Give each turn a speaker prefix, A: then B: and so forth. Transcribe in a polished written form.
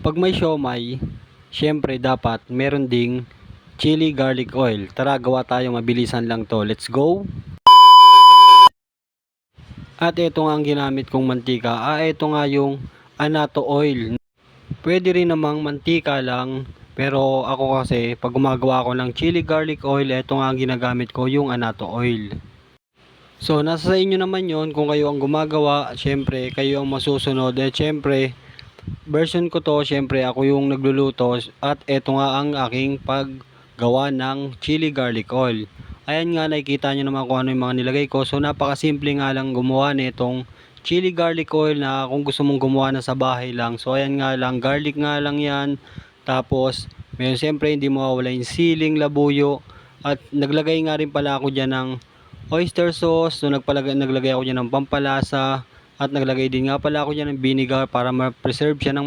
A: Pag may siomai, syempre dapat meron ding chili garlic oil. Tara, gawa tayo, mabilisan lang to. Let's go! At ito nga ang ginamit kong mantika. Ito nga yung annatto oil. Pwede rin namang mantika lang. Pero ako kasi, pag gumagawa ako ng chili garlic oil, ito nga ang ginagamit ko, yung annatto oil. So, nasa sa inyo naman yon kung kayo ang gumagawa, syempre, kayo ang masusunod. Syempre, version ko to, syempre, ako yung nagluluto. At ito nga ang aking paggawa ng chili garlic oil. Ayan nga, nakikita nyo naman kung ano yung mga nilagay ko. So, napakasimple nga lang gumawa nitong chili garlic oil na kung gusto mong gumawa na sa bahay lang. So, ayan nga lang, garlic nga lang yan. Tapos, meron siyempre hindi mawawala yung siling, labuyo. At naglagay nga rin pala ako dyan ng oyster sauce. So, naglagay ako dyan ng pampalasa. At naglagay din nga pala ako dyan ng vinegar para ma-preserve siya ng